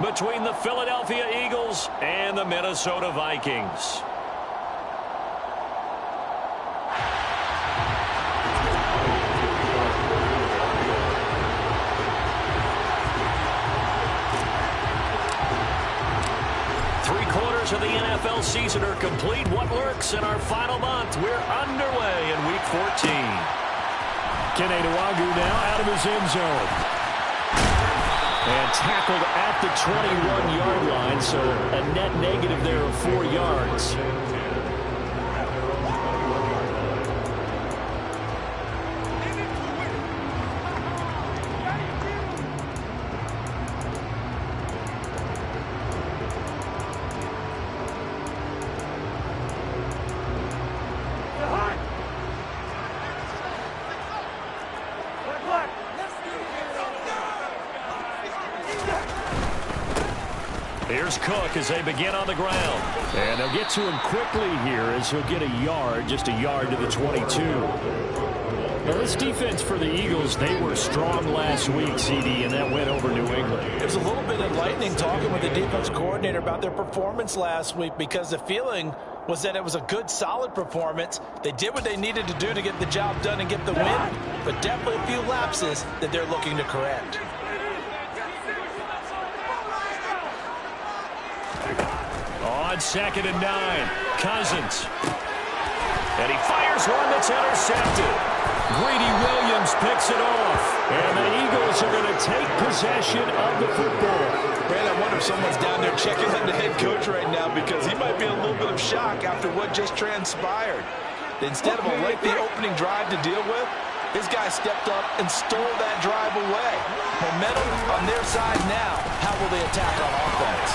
between the Philadelphia Eagles and the Minnesota Vikings. Three-quarters of the NFL season are complete. What lurks in our final month? We're underway in Week 14. Kene Nwangwu now out of his end zone. And tackled at the 21-yard line, so a net negative there of 4 yards. Here's Cook as they begin on the ground. And they'll get to him quickly here as he'll get a yard, just a yard to the 22. Now this defense for the Eagles, they were strong last week, CD, and that went over New England. It was a little bit enlightening talking with the defense coordinator about their performance last week, because the feeling was that it was a good, solid performance. They did what they needed to do to get the job done and get the win, but definitely a few lapses that they're looking to correct. On 2nd and 9, Cousins. And he fires one that's intercepted. Greedy Williams picks it off. And the Eagles are going to take possession of the football. Brad, I wonder if someone's down there checking on the head coach right now, because he might be in a little bit of shock after what just transpired. Instead of a lengthy opening drive to deal with, his guy stepped up and stole that drive away. Momentum on their side now. How will they attack on offense?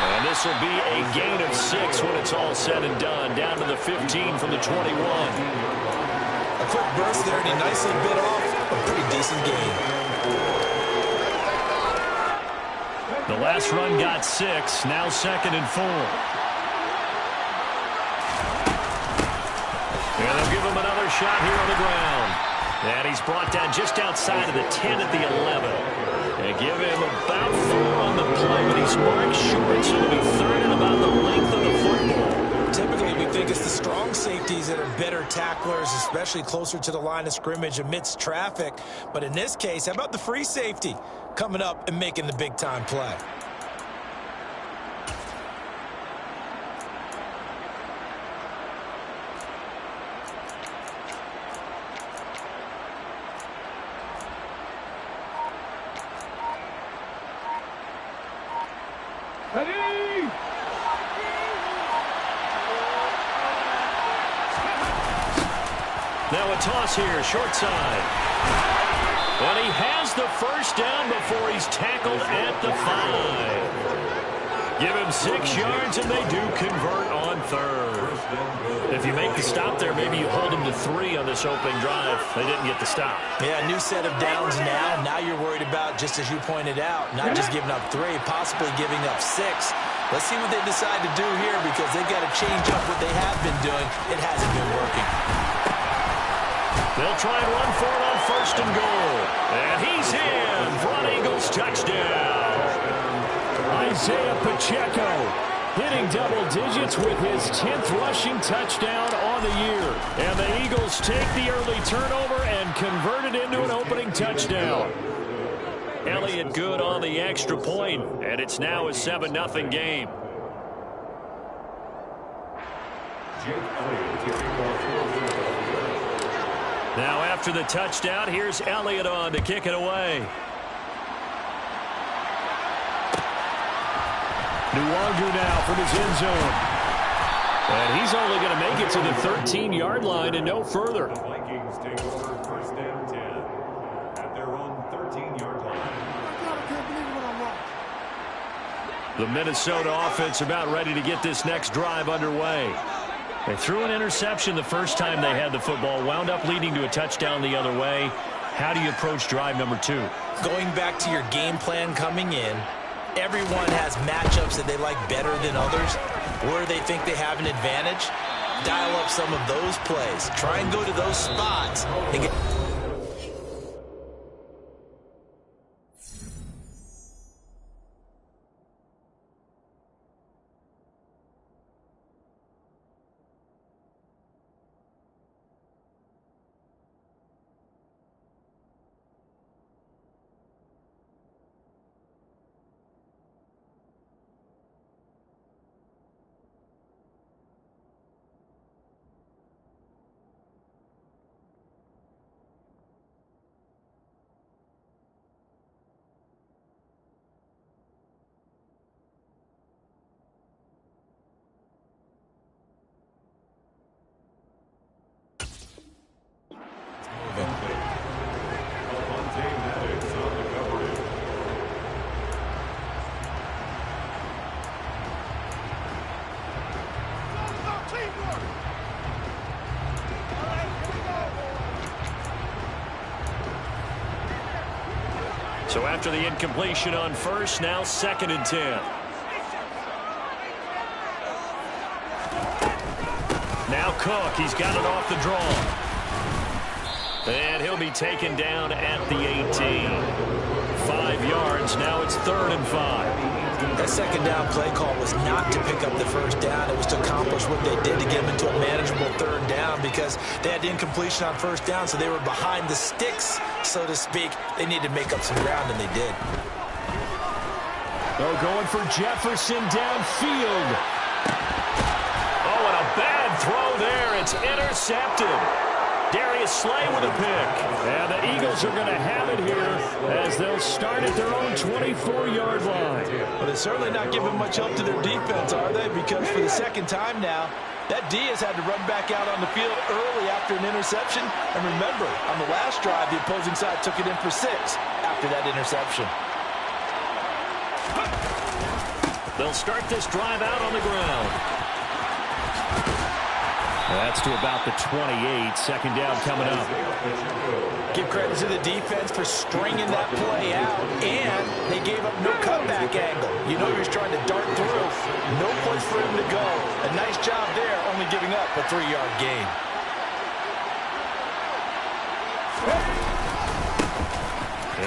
And this will be a gain of 6 when it's all said and done. Down to the 15 from the 21. A quick burst there, and he nicely bit off a pretty decent gain. The last run got 6. Now 2nd and 4. And they'll give him another shot here on the ground. And he's brought down just outside of the 10 at the 11. They give him about 4 on the play, but he's marked short, so it'll be 3rd and about the length of the football. Typically, we think it's the strong safeties that are better tacklers, especially closer to the line of scrimmage amidst traffic. But in this case, how about the free safety coming up and making the big-time play? Now a toss here, short side. And he has the first down before he's tackled at the 5. Give him 6 yards, and they do convert on 3rd. If you make the stop there, maybe you hold them to 3 on this opening drive. They didn't get the stop. Yeah, new set of downs now. Now you're worried about, just as you pointed out, not just giving up 3, possibly giving up 6. Let's see what they decide to do here, because they've got to change up what they have been doing. It hasn't been working. They'll try and run for it on 1st and goal. And he's in for an Eagles touchdown. Isaiah Pacheco hitting double digits with his 10th rushing touchdown on the year. And the Eagles take the early turnover and convert it into an opening touchdown. Elliott good on the extra point, and it's now a 7-0 game. Now after the touchdown, here's Elliott on to kick it away. Nwangwu now from his end zone. And he's only going to make it to the 13-yard line and no further. The Vikings take over 1st and 10 at their own 13-yard line. The Minnesota offense about ready to get this next drive underway. They threw an interception the first time they had the football, wound up leading to a touchdown the other way. How do you approach drive number 2? Going back to your game plan coming in, everyone has matchups that they like better than others, where they think they have an advantage. Dial up some of those plays. Try and go to those spots and get... So after the incompletion on first, now 2nd and 10. Now Cook, he's got it off the draw. And he'll be taken down at the 18. 5 yards, now it's 3rd and 5. That second down play call was not to pick up the first down. It was to accomplish what they did to get them into a manageable 3rd down because they had incompletion on first down, so they were behind the sticks, so to speak. They needed to make up some ground, and they did. They're going for Jefferson downfield. Oh, and a bad throw there. It's intercepted. Darius Slay with a pick. And the Eagles are going to have it here as they'll start at their own 24-yard line. Well, they're certainly not giving much help to their defense, are they? Because for the second time now, that D has had to run back out on the field early after an interception. And remember, on the last drive, the opposing side took it in for 6 after that interception. They'll start this drive out on the ground. That's to about the 28. 2nd down coming up. Give credit to the defense for stringing that play out, and they gave up no cutback angle. You know he was trying to dart through. No place for him to go. A nice job there, only giving up a 3-yard gain.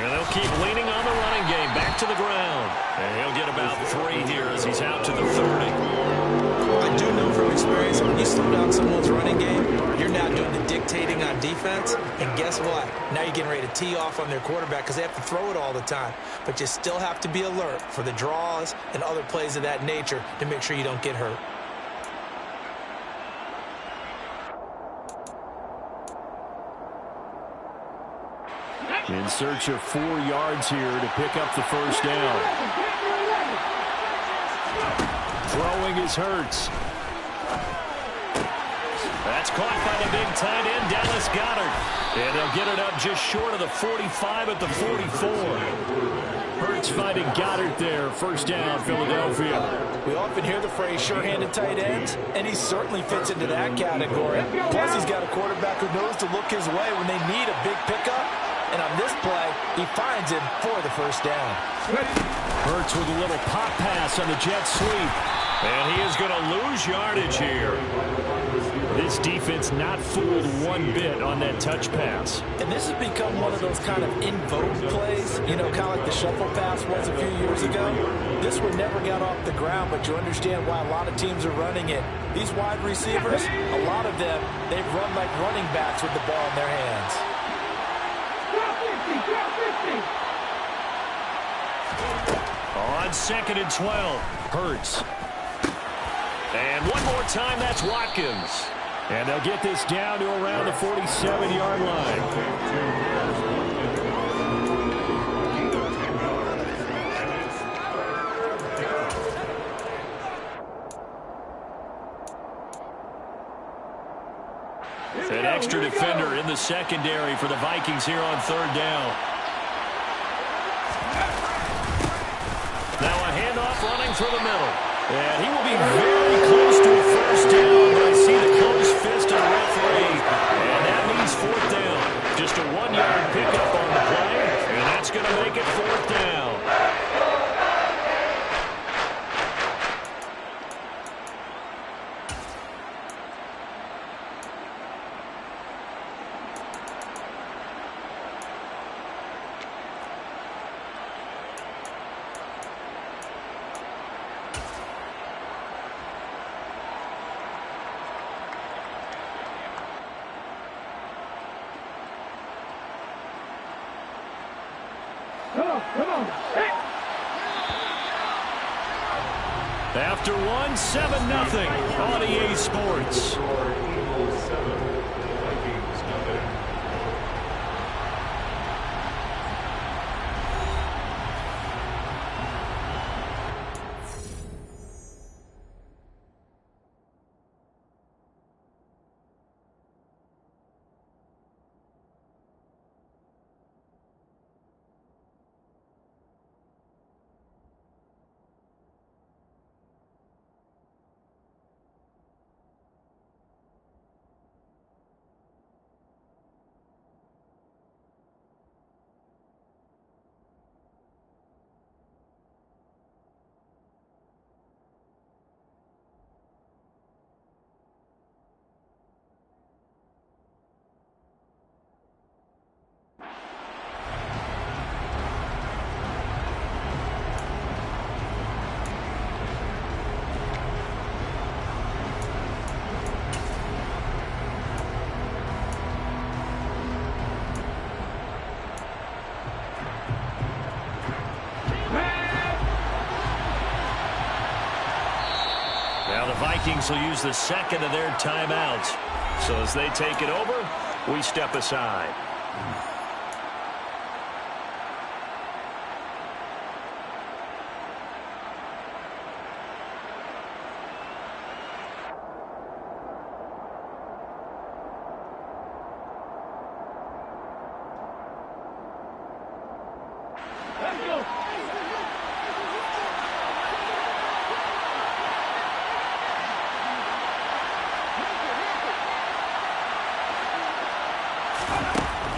And they'll keep leaning on the running game. Back to the ground. And he'll get about 3 here as he's out to the 30. I do know from experience that when you slow down someone's running game, you're now doing the dictating on defense. And guess what? Now you're getting ready to tee off on their quarterback because they have to throw it all the time. But you still have to be alert for the draws and other plays of that nature to make sure you don't get hurt. In search of 4 yards here to pick up the first down. Throwing is Hurts. That's caught by the big tight end, Dallas Goedert. And they'll get it up just short of the 45 at the 44. Hurts finding Goddard there. First down, Philadelphia. We often hear the phrase sure-handed tight ends, and he certainly fits into that category. Plus, he's got a quarterback who knows to look his way when they need a big pickup. And on this play, he finds him for the first down. Hurts with a little pop pass on the jet sweep. And he is going to lose yardage here. This defense not fooled one bit on that touch pass. And this has become one of those kind of in vogue plays, you know, kind of like the shuffle pass was a few years ago. This one never got off the ground, but you understand why a lot of teams are running it. These wide receivers, a lot of them, they've run like running backs with the ball in their hands. On 2nd and 12, Hurts. And one more time, that's Watkins. And they'll get this down to around the 47-yard line. An extra defender in the secondary for the Vikings here on 3rd down. Now a handoff running through the middle. And he will be very close to a first down. But I see the close fist of the referee. And that means 4th down. Just a 1-yard pickup on the play. And that's going to make it 4th down. After 7-0 on EA Sports. Vikings will use the second of their timeouts. So as they take it over, we step aside.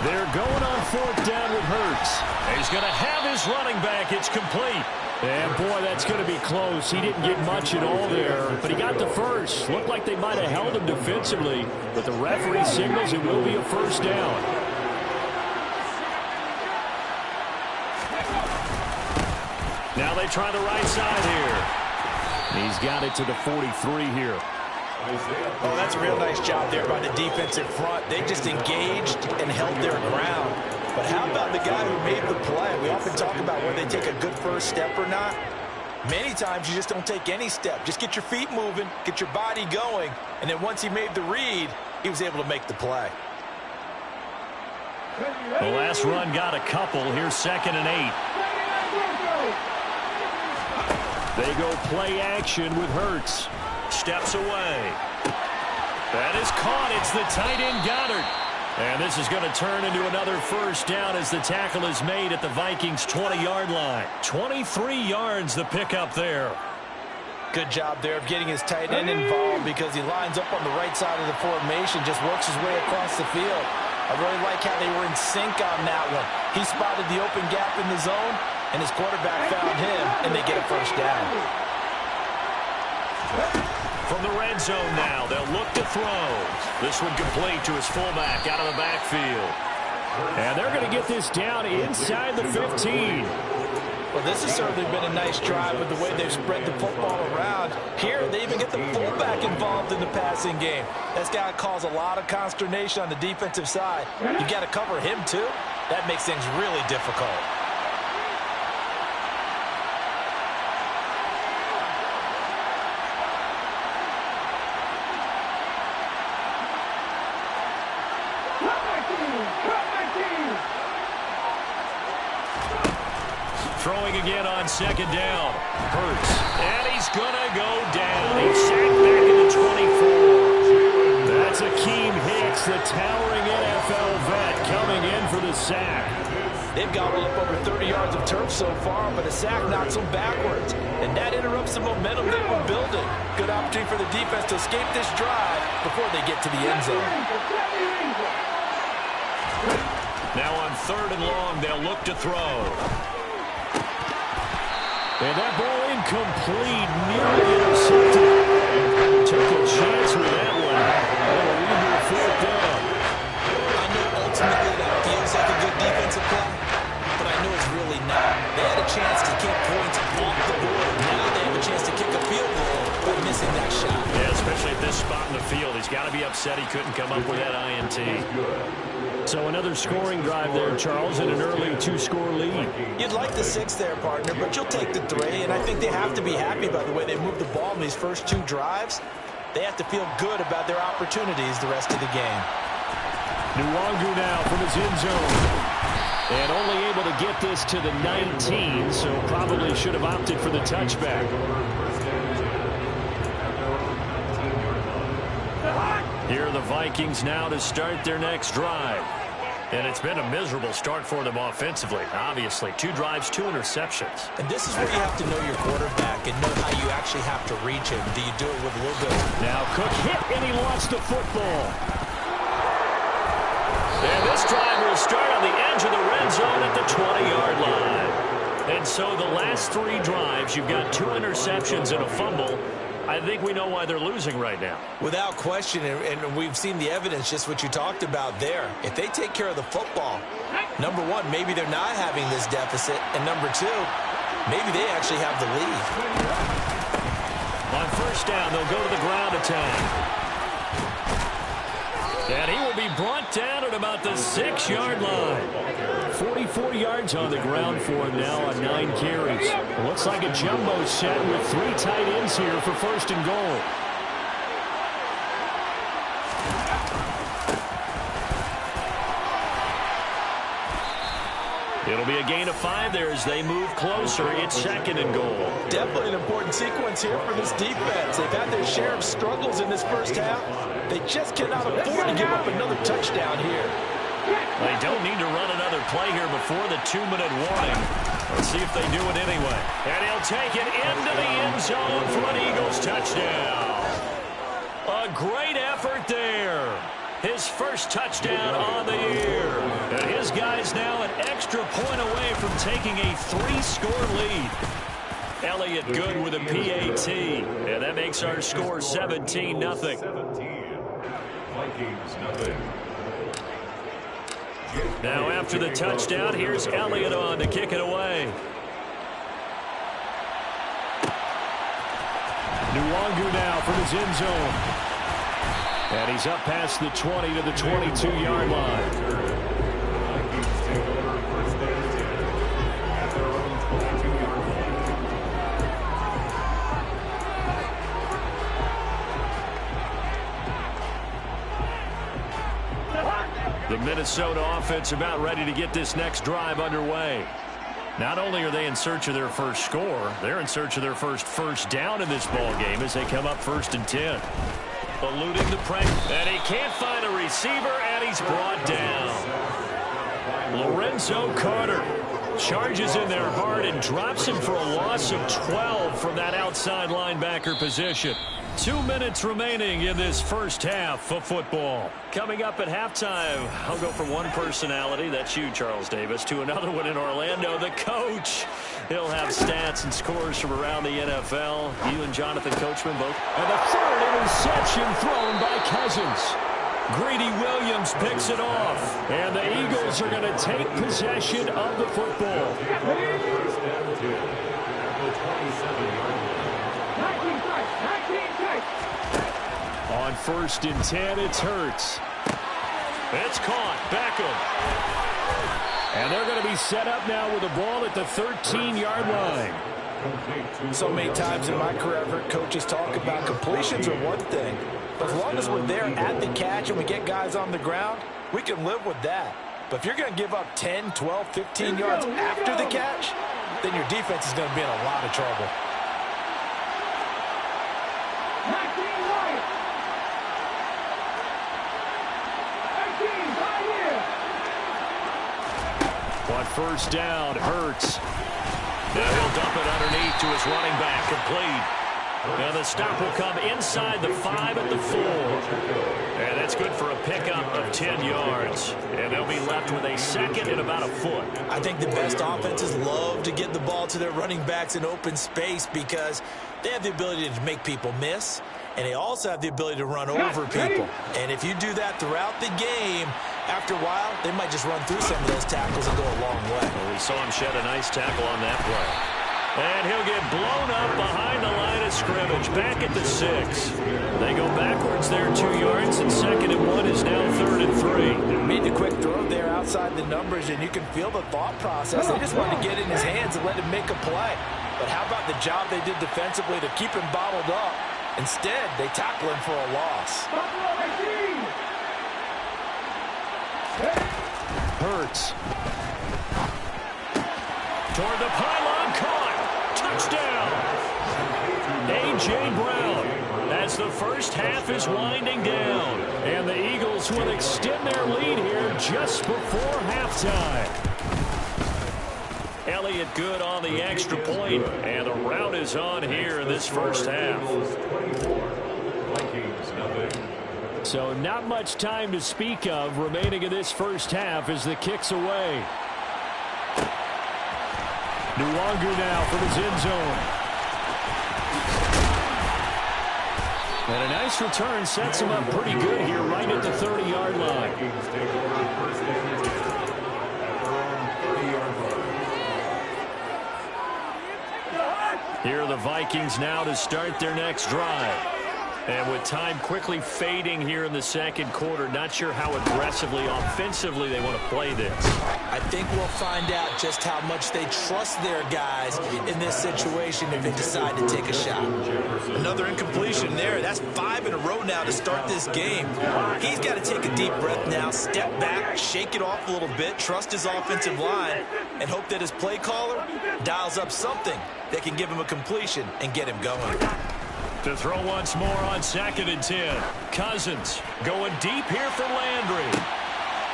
They're going on fourth down with Hurts. He's going to have his running back. It's complete. And, boy, that's going to be close. He didn't get much at all there, but he got the first. Looked like they might have held him defensively, but the referee signals it will be a first down. Now they try the right side here. He's got it to the 43 here. Oh, that's a real nice job there by the defensive front. They just engaged and held their ground. But how about the guy who made the play? We often talk about whether they take a good first step or not. Many times you just don't take any step. Just get your feet moving, get your body going, and then once he made the read, he was able to make the play. The last run got a couple. Here's 2nd and 8. They go play action with Hurts. Steps away. That is caught. It's the tight end Goddard. And this is going to turn into another first down as the tackle is made at the Vikings' 20-yard line. 23 yards the pickup there. Good job there of getting his tight end involved because he lines up on the right side of the formation, just works his way across the field. I really like how they were in sync on that one. He spotted the open gap in the zone, and his quarterback found him, and they get a first down. From the red zone now, they'll look to throw. This one complete to his fullback out of the backfield. And they're going to get this down inside the 15. Well, this has certainly been a nice drive with the way they've spread the football around. Here, they even get the fullback involved in the passing game. That's got to cause a lot of consternation on the defensive side. You got to cover him, too. That makes things really difficult. Throwing again on 2nd down. Hurts. And he's going to go down. He's sacked back at the 24. That's Akeem Hicks, the towering NFL vet, coming in for the sack. They've gobbled up over 30 yards of turf so far, but a sack knocks them backwards. And that interrupts the momentum they were building. Good opportunity for the defense to escape this drive before they get to the end zone. Now on 3rd and long, they'll look to throw. And that ball incomplete, nearly intercepted. Took a chance with that one. That'll lead to a 4th down. I know ultimately that feels like a good defensive play, but I know it's really not. They had a chance to keep points off the board. Now they have a chance to kick a field goal by missing that shot. Yeah, especially at this spot in the field. He's got to be upset he couldn't come up with that INT. So another scoring drive there, Charles, and an early 2-score lead. You'd like the 6 there, partner, but you'll take the 3, and I think they have to be happy by the way they moved the ball in these first 2 drives. They have to feel good about their opportunities the rest of the game. Nwangu now from his end zone. And only able to get this to the 19, so probably should have opted for the touchback. Here are the Vikings now to start their next drive. And it's been a miserable start for them offensively, obviously. 2 drives, 2 interceptions. And this is where you have to know your quarterback and know how you actually have to reach him. Do you do it with a little bit? Now Cook hit, and he lost the football. And this drive will start on the edge of the red zone at the 20-yard line. And so the last 3 drives, you've got 2 interceptions and a fumble. I think we know why they're losing right now. Without question, and we've seen the evidence, just what you talked about there. If they take care of the football, number 1, maybe they're not having this deficit, and number 2, maybe they actually have the lead. On 1st down, they'll go to the ground attack. And he will be brought down at about the 6-yard line. 44 yards on the ground for him now on 9 carries. Looks like a jumbo set with 3 tight ends here for 1st and goal. 5 there as they move closer. It's 2nd and goal. Definitely an important sequence here for this defense. They've had their share of struggles in this first half. They just cannot afford to give up another touchdown here. They don't need to run another play here before the 2-minute warning. Let's see if they do it anyway. And he'll take it into the end zone for an Eagles touchdown. A great effort there. His first touchdown on the year. And his guy's now an extra point away from taking a 3-score lead. Elliott good with a PAT. And that makes our score 17-0. 17. Vikings, nothing. Now after the touchdown, here's Elliott on to kick it away. Nwangu now from his end zone. And he's up past the 20 to the 22-yard line. Vikings take over first and 10 at their own 22-yard line. The Minnesota offense about ready to get this next drive underway. Not only are they in search of their first score, they're in search of their first down in this ball game as they come up 1st and 10. Eluding the pressure, and he can't find a receiver, and he's brought down. Lorenzo Carter charges in there hard and drops him for a loss of 12 from that outside linebacker position. 2 minutes remaining in this first half of football. Coming up at halftime, I'll go from one personality, that's you, Charles Davis, to another one in Orlando, the coach. He'll have stats and scores from around the NFL. You and Jonathan Coachman both. And the 3rd interception thrown by Cousins. Greedy Williams picks it off. And the Eagles are going to take possession of the football. First and 10 at the 27-yard line. On 1st and 10, it's Hurts. It's caught. Beckham. And they're going to be set up now with the ball at the 13-yard line. So many times in my career, I've heard coaches talk about completions are one thing. But as long as we're there at the catch and we get guys on the ground, we can live with that. But if you're going to give up 10, 12, 15 yards after the catch, then your defense is going to be in a lot of trouble. On 1st down, Hurts. Now he'll dump it underneath to his running back, complete. Now the stop will come inside the 5 at the 4. And that's good for a pickup of 10 yards. And they'll be left with a 2nd and about a foot. I think the best offenses love to get the ball to their running backs in open space because they have the ability to make people miss, and they also have the ability to run over people. And if you do that throughout the game, after a while, they might just run through some of those tackles and go a long way. Well, we saw him shed a nice tackle on that play. And he'll get blown up behind the line of scrimmage, back at the 6. They go backwards there 2 yards, and 2nd and 1 is now 3rd and 3. Made the quick throw there outside the numbers, and you can feel the thought process. They just wanted to get in his hands and let him make a play. But how about the job they did defensively to keep him bottled up? Instead, they tackle him for a loss. Hurts. Toward the pylon, caught. Touchdown. A.J. Brown as the first half is winding down. And the Eagles will extend their lead here just before halftime. Elliott good on the extra point, and the rout is on here in this first half. Vikings, nothing. So not much time to speak of remaining in this first half as the kick's away. Nwangu now from his end zone. And a nice return sets him up pretty good here right at the 30-yard line. Vikings take over first and 10 at their own 30-yard line. Here are the Vikings now to start their next drive. And with time quickly fading here in the second quarter, not sure how aggressively, offensively they want to play this. I think we'll find out just how much they trust their guys in this situation if they decide to take a shot. Another incompletion there. That's 5 in a row now to start this game. He's got to take a deep breath now, step back, shake it off a little bit, trust his offensive line, and hope that his play caller dials up something that can give him a completion and get him going. To throw once more on 2nd and 10. Cousins going deep here for Landry.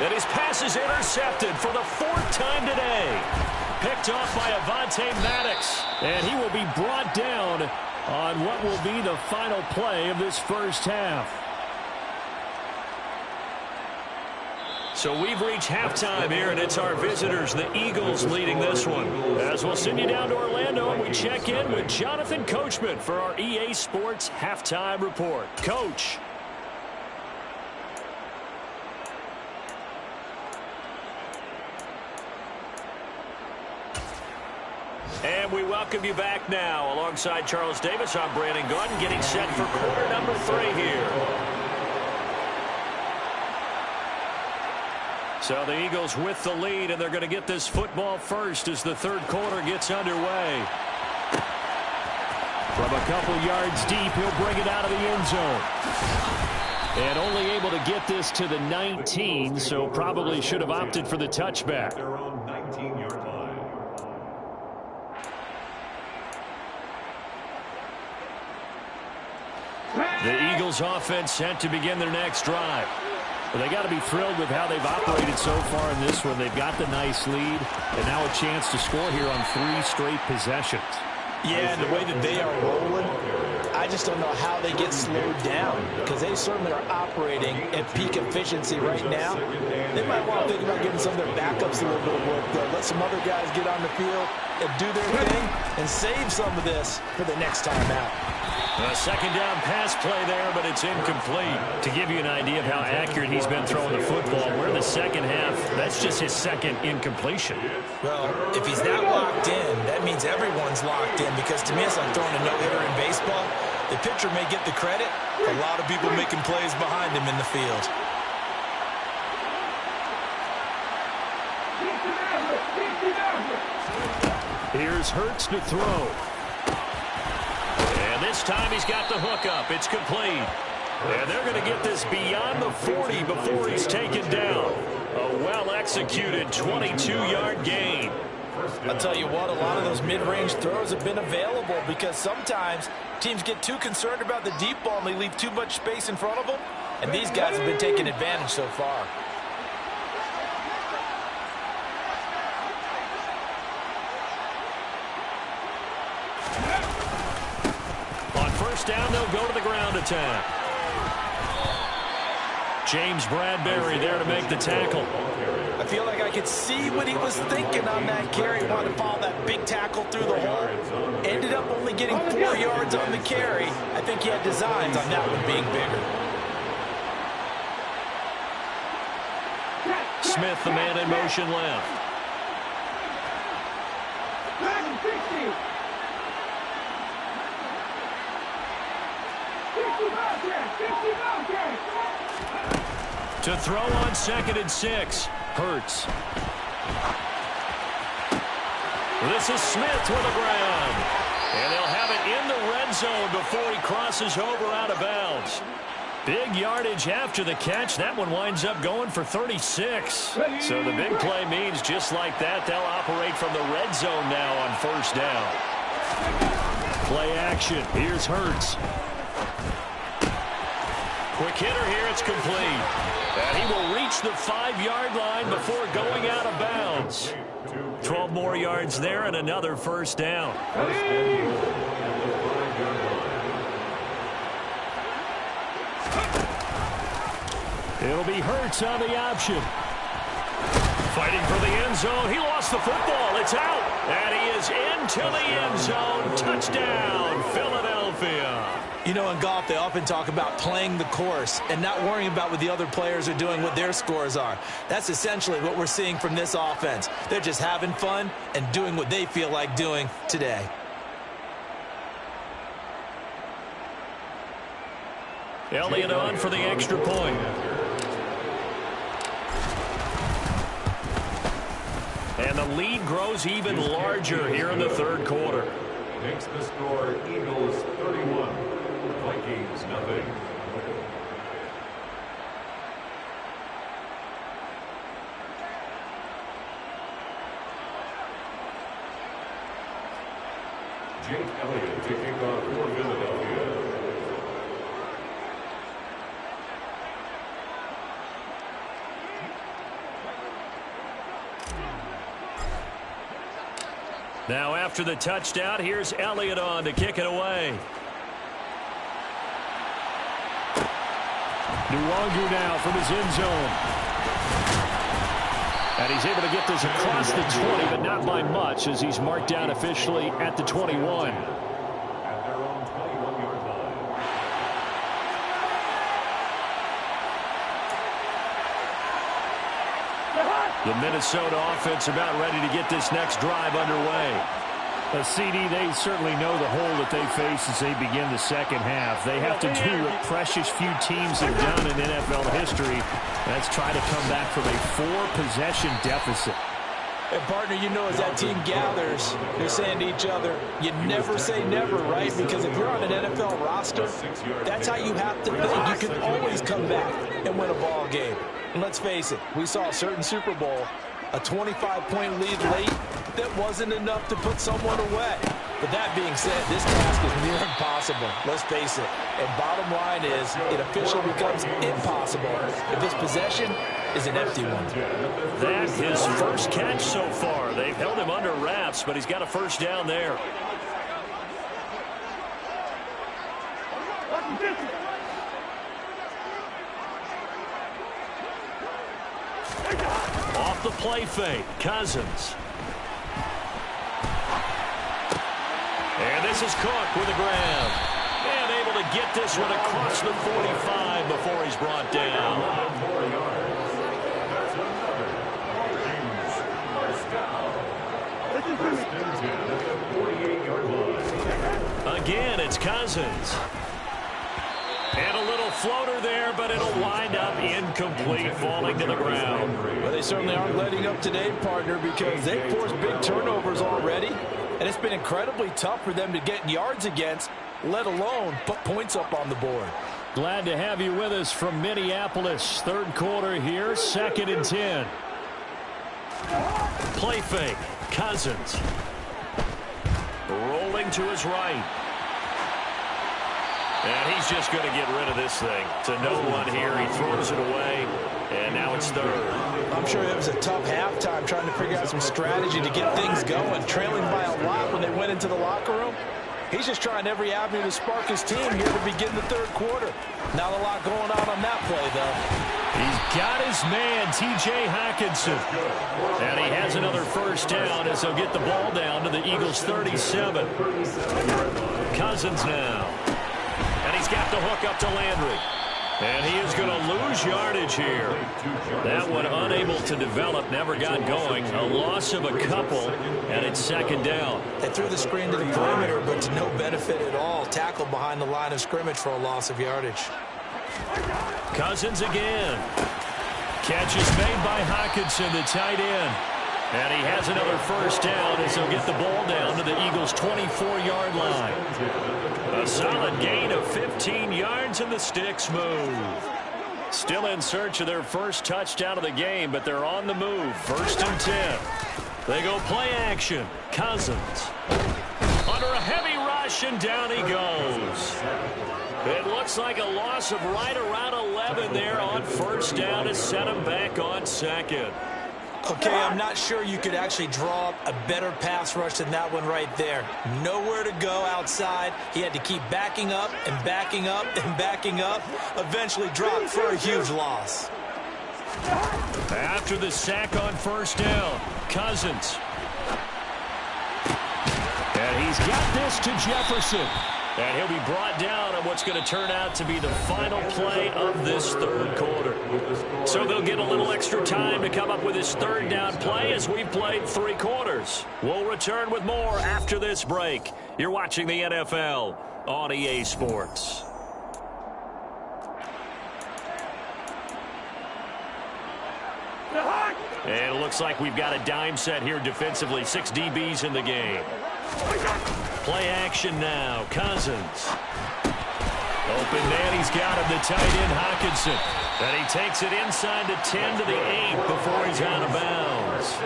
And his pass is intercepted for the 4th time today. Picked off by Avonte Maddox. And he will be brought down on what will be the final play of this first half. So we've reached halftime here, and it's our visitors, the Eagles, leading this one. As we'll send you down to Orlando, and we check in with Jonathan Coachman for our EA Sports Halftime Report. Coach. And we welcome you back now. Alongside Charles Davis, I'm Brandon Gordon, getting set for quarter number 3 here. So the Eagles with the lead, and they're going to get this football first as the 3rd quarter gets underway. From a couple yards deep, he'll bring it out of the end zone. And only able to get this to the 19, so probably should have opted for the touchback. Their own 19-yard line. The Eagles offense set to begin their next drive. Well, they got to be thrilled with how they've operated so far in this one. They've got the nice lead, and now a chance to score here on 3 straight possessions. Yeah, and the way that they are rolling, I just don't know how they get slowed down, because they certainly are operating at peak efficiency right now. They might want to think about giving some of their backups a little bit of work, though. Let some other guys get on the field and do their thing and save some of this for the next time out. A 2nd down pass play there, but it's incomplete. To give you an idea of how accurate he's been throwing the football, we're in the second half. That's just his 2nd incompletion. Well, if he's that locked in, that means everyone's locked in, because to me it's like throwing a no-hitter in baseball. The pitcher may get the credit, a lot of people making plays behind him in the field. Here's Hurts to throw. And this time he's got the hook up. It's complete. And they're going to get this beyond the 40 before he's taken down. A well-executed 22-yard gain. I'll tell you what, a lot of those mid-range throws have been available, because sometimes teams get too concerned about the deep ball and they leave too much space in front of them. And these guys have been taking advantage so far. Down, they'll go to the ground attack. James Bradbury there to make the tackle. I feel like I could see what he was thinking on that carry. He wanted to follow that big tackle through the hole. Ended up only getting 4 yards on the carry. I think he had designs on that one being bigger. Smith, the man in motion left. To throw on 2nd and 6. Hurts. This is Smith with the ground. And they'll have it in the red zone before he crosses over out of bounds. Big yardage after the catch. That one winds up going for 36. So the big play means just like that, they'll operate from the red zone now on 1st down. Play action. Here's Hurts. Quick hitter here. It's complete. And he will reach the 5-yard line before going out of bounds. 12 more yards there and another 1st down. It'll be Hurts on the option. Fighting for the end zone. He lost the football. It's out. And he is into the end zone. Touchdown, Philadelphia. You know, in golf, they often talk about playing the course and not worrying about what the other players are doing, what their scores are. That's essentially what we're seeing from this offense. They're just having fun and doing what they feel like doing today. Elliott on for the extra point. And the lead grows even larger here in the 3rd quarter. Makes the score Eagles 31, Vikings nothing. Jake Elliott to kick off for Philadelphia. Now after the touchdown, here's Elliott on to kick it away. Nwangu now from his end zone. And he's able to get this across the 20, but not by much, as he's marked down officially at the 21. At their own 21-yard line. The Minnesota offense about ready to get this next drive underway. A CD, they certainly know the hole that they face as they begin the second half. They have to do what precious few teams have done in NFL history. That's try to come back from a 4-possession deficit. And partner, you know, as that team gathers, they're saying to each other, you never say never, right? Because if you're on an NFL roster, that's how you have to think. You can always come back and win a ball game. And let's face it, we saw a certain Super Bowl, a 25-point lead late that wasn't enough to put someone away. But that being said, this task is near impossible. Let's face it. And bottom line is, it officially becomes impossible if this possession is an empty one. That's his first catch so far. They've held him under wraps, but he's got a first down there. Off the play fake, Cousins. And this is Cook with a grab. And able to get this one across the 45 before he's brought down. Again, it's Cousins. And a little floater there, but it'll wind up incomplete, falling to the ground. Well, they certainly aren't letting up today, partner, because they've forced big turnovers already. And it's been incredibly tough for them to get yards against, let alone put points up on the board. Glad to have you with us from Minneapolis. Third quarter here, 2nd and 10. Play fake, Cousins. Rolling to his right. And he's just going to get rid of this thing. To no one here. He throws it away. And now it's third. I'm sure it was a tough halftime trying to figure out some strategy to get things going. Trailing by a lot when they went into the locker room. He's just trying every avenue to spark his team here to begin the third quarter. Not a lot going on that play, though. He's got his man, T.J. Hockenson. And he has another first down as he'll get the ball down to the Eagles' 37. Cousins now. And he's got the hook up to Landry. And he is going to lose yardage here. That one unable to develop, never got going. A loss of a couple, and it's second down. They threw the screen to the perimeter, but to no benefit at all. Tackled behind the line of scrimmage for a loss of yardage. Cousins again. Catch is made by Hockenson, the tight end. And he has another first down as he'll get the ball down to the Eagles' 24-yard line. A solid gain of 15 yards, and the sticks move. Still in search of their first touchdown of the game, but they're on the move. 1st and 10. They go play action. Cousins. Under a heavy rush, and down he goes. It looks like a loss of right around 11 there on first down to set him back on second. Okay, I'm not sure you could actually draw up a better pass rush than that one right there. Nowhere to go outside. He had to keep backing up and backing up and backing up. Eventually dropped for a huge loss. After the sack on first down, Cousins. And he's got this to Jefferson. And he'll be brought down on what's going to turn out to be the final play of this third quarter. So they'll get a little extra time to come up with his third down play as we've played 3 quarters. We'll return with more after this break. You're watching the NFL on EA Sports. And it looks like we've got a dime set here defensively. 6 DBs in the game. Play action now. Cousins. Open man, he's got him, the tight end, Hockenson. And he takes it inside the 10 to the 8 before he's out of bounds.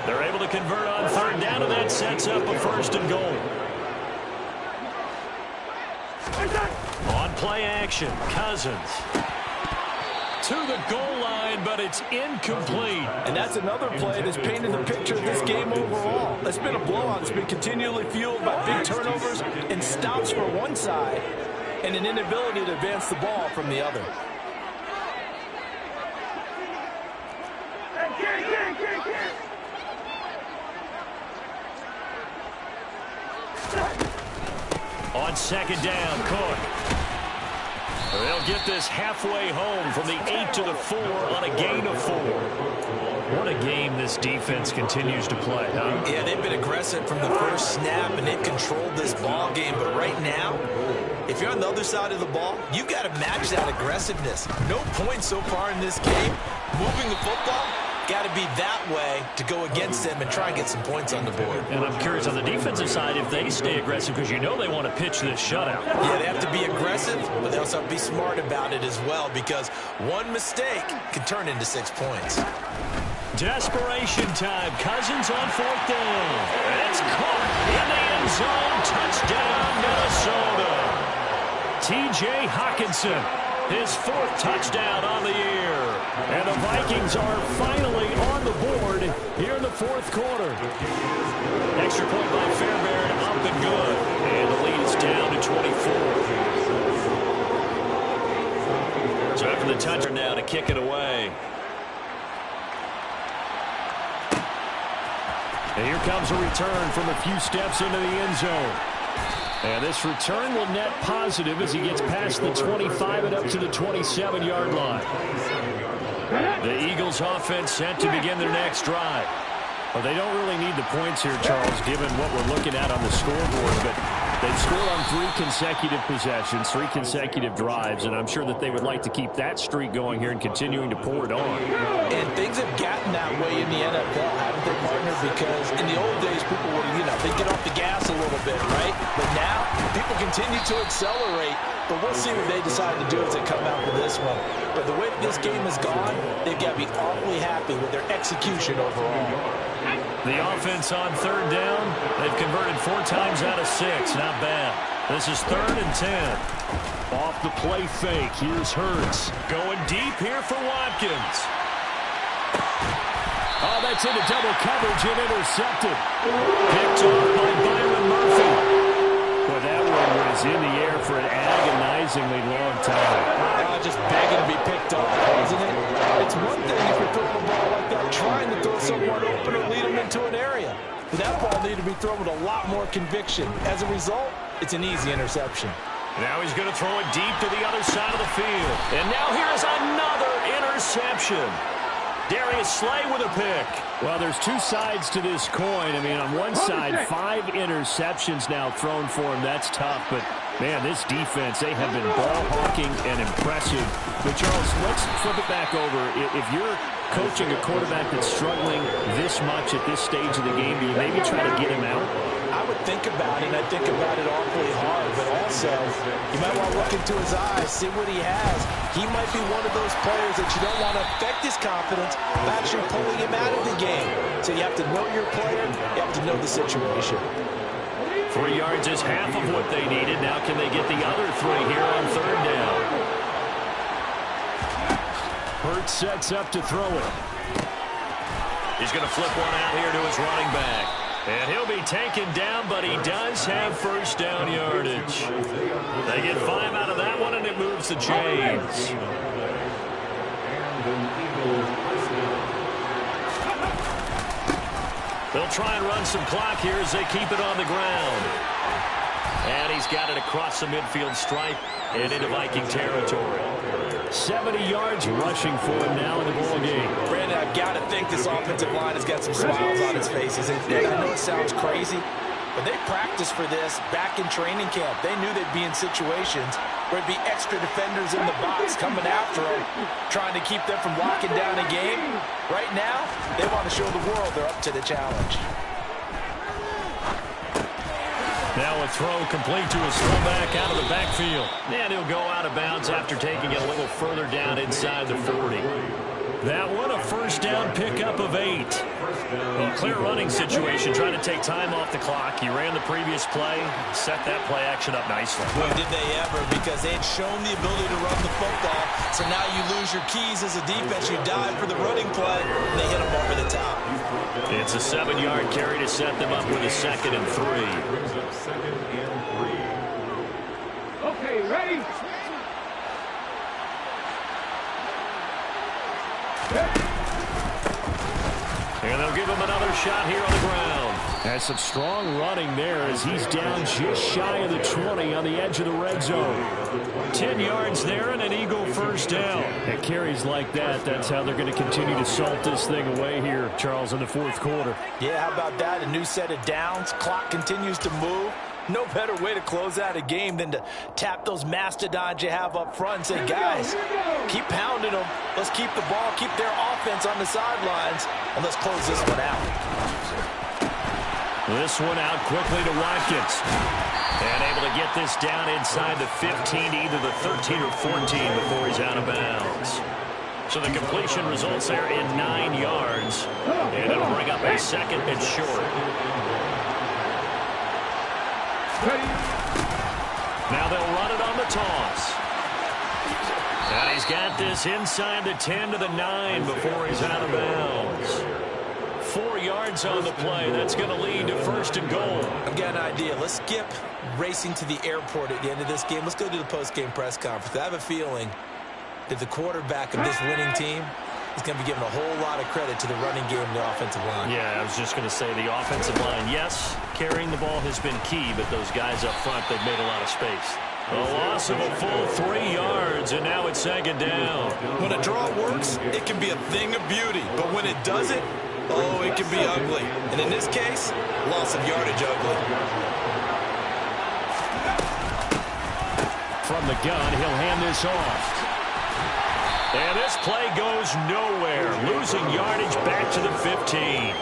They're able to convert on third down, and that sets up a 1st and goal. On play action, Cousins. To the goal line, but it's incomplete. And that's another play that's painted the picture of this game overall. It's been a blowout. It's been continually fueled by big turnovers and stops for one side and an inability to advance the ball from the other. On second down, Cook. They'll get this halfway home from the 8 to the 4 on a gain of 4. What a game this defense continues to play, huh? Yeah, they've been aggressive from the first snap, and they've controlled this ball game. But right now, if you're on the other side of the ball, you've got to match that aggressiveness. No points so far in this game. Moving the football, got to be that way to go against them and try and get some points on the board. And I'm curious on the defensive side if they stay aggressive, because you know they want to pitch this shutout. Yeah, they have to be aggressive, but they also have to be smart about it as well, because one mistake can turn into 6 points. Desperation time. Cousins on fourth down. It's caught in the end zone. Touchdown, Minnesota. T.J. Hockenson, his 4th touchdown on the year. And the Vikings are finally on the board here in the 4th quarter. Extra point by Fairbairn, up and good. And the lead is down to 24. So after the touchdown now to kick it away. And here comes a return from a few steps into the end zone. And this return will net positive as he gets past the 25 and up to the 27-yard line. The Eagles offense set to begin their next drive. Well, they don't really need the points here, Charles, given what we're looking at on the scoreboard. But they've scored on 3 consecutive possessions, 3 consecutive drives, and I'm sure that they would like to keep that streak going here and continuing to pour it on. And things have gotten that way in the NFL, haven't they, partner? Because in the old days, people would, they'd get off the gas a little bit, right? But now, people continue to accelerate. But we'll see what they decide to do as they come out with this one. But the way this game has gone, they've got to be awfully happy with their execution overall. The offense on third down, they've converted 4 times out of 6. Not bad. This is 3rd and 10. Off the play fake, here's Hurts. Going deep here for Watkins. Oh, that's into double coverage and intercepted. Picked off by Byron Murphy. Well, that one was in the air for an agonizingly long time. Just begging to be picked off, isn't it? It's one thing if you're throwing a ball like that, trying to throw someone open or lead them into an area. But that ball needed to be thrown with a lot more conviction. As a result, it's an easy interception. Now he's going to throw it deep to the other side of the field. And now here's another interception. Darius Slay with a pick. Well, there's 2 sides to this coin. I mean, on one side, 5 interceptions now thrown for him. That's tough, but man, this defense, they have been ball hawking and impressive. But Charles, let's flip it back over. If you're coaching a quarterback that's struggling this much at this stage of the game, do you maybe try to get him out? I would think about it, and I think about it awfully hard, but also you might want to look into his eyes, see what he has. He might be one of those players that you don't want to affect his confidence by actually pulling him out of the game. So you have to know your player, you have to know the situation. 3 yards is half of what they needed. Now can they get the other 3 here on third down? Hurts sets up to throw it. He's going to flip one out here to his running back. And he'll be taken down, but he does have first down yardage. They get 5 out of that one, and it moves the chains. They'll try and run some clock here as they keep it on the ground. And he's got it across the midfield stripe and into Viking territory. 70 yards rushing for him now in the ball game. Brandon, I've got to think this offensive line has got some smiles on its faces. And I know it sounds crazy, but they practiced for this back in training camp. They knew they'd be in situations where it'd be extra defenders in the box coming after them, trying to keep them from locking down a game. Right now, they want to show the world they're up to the challenge. Now a throw complete to his throwback out of the backfield. And he'll go out of bounds after taking it a little further down inside the 40. That one a first down pickup of 8. Well, clear running situation, trying to take time off the clock. He ran the previous play, set that play action up nicely. Boy, did they ever, because they had shown the ability to run the football. So now you lose your keys as a defense. You dive for the running play, and they hit them over the top. It's a 7-yard carry to set them up with a 2nd and 3. Okay, ready? And they'll give him another shot here on the ground. That's some strong running there as he's down just shy of the 20 on the edge of the red zone. 10 yards there and an Eagle first down. And carries like that, that's how they're going to continue to salt this thing away here, Charles, in the 4th quarter. Yeah, how about that? A new set of downs. Clock continues to move. No better way to close out a game than to tap those mastodons you have up front and say, guys, keep pounding them. Let's keep the ball, keep their offense on the sidelines, and let's close this one out. This one out quickly to Watkins. And able to get this down inside the 15, either the 13 or 14 before he's out of bounds. So the completion results there in 9 yards. And it'll bring up a 2nd and short. Now they'll run it on the toss. And he's got this inside the 10 to the 9 before he's out of bounds. 4 yards on the play. That's going to lead to 1st and goal. I've got an idea. Let's skip racing to the airport at the end of this game. Let's go to the post-game press conference. I have a feeling that the quarterback of this winning team is going to be given a whole lot of credit to the running game and the offensive line. Yeah, I was just going to say the offensive line, yes, carrying the ball has been key, but those guys up front, they've made a lot of space. A loss of a full 3 yards, and now it's 2nd down. When a draw works, it can be a thing of beauty, but when it doesn't, oh, it can be ugly. And in this case, loss of yardage ugly. From the gun, he'll hand this off. And this play goes nowhere. Losing yardage back to the 15.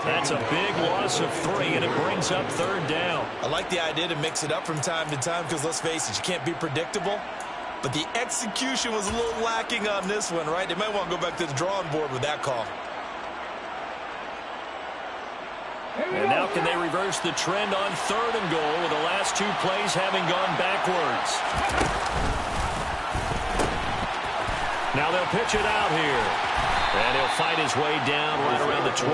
That's a big loss of 3, and it brings up 3rd down. I like the idea to mix it up from time to time because, let's face it, you can't be predictable. But the execution was a little lacking on this one, right? They might want to go back to the drawing board with that call. And now can they reverse the trend on 3rd and goal with the last 2 plays having gone backwards? Now they'll pitch it out here. And he'll fight his way down right around the 12.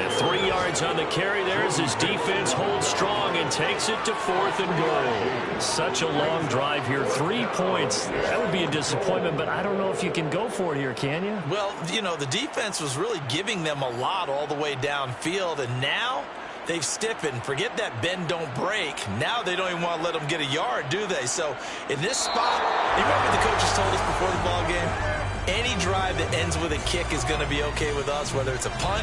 And 3 yards on the carry there as his defense holds strong and takes it to 4th and goal. Such a long drive here. 3 points. That would be a disappointment, but I don't know if you can go for it here, can you? Well, you know, the defense was really giving them a lot all the way downfield, and now they've stiffened. Forget that bend, don't break. Now they don't even want to let them get a yard, do they? So in this spot, you remember the coaches told us before the ball game? Any drive that ends with a kick is going to be okay with us, whether it's a punt,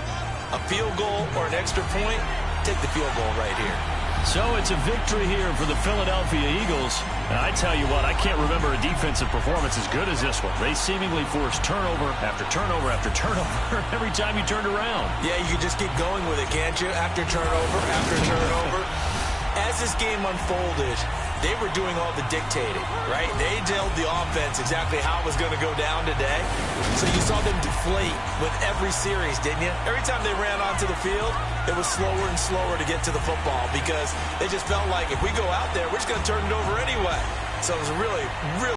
a field goal, or an extra point. Take the field goal right here. So it's a victory here for the Philadelphia Eagles. And I tell you what, I can't remember a defensive performance as good as this one. They seemingly forced turnover after turnover after turnover every time you turned around. Yeah, you can just keep going with it, can't you? After turnover, after turnover. As this game unfolded, they were doing all the dictating, right? They told the offense exactly how it was going to go down today. So you saw them deflate with every series, didn't you? Every time they ran onto the field, it was slower and slower to get to the football because they just felt like if we go out there, we're just going to turn it over anyway. So it was really, really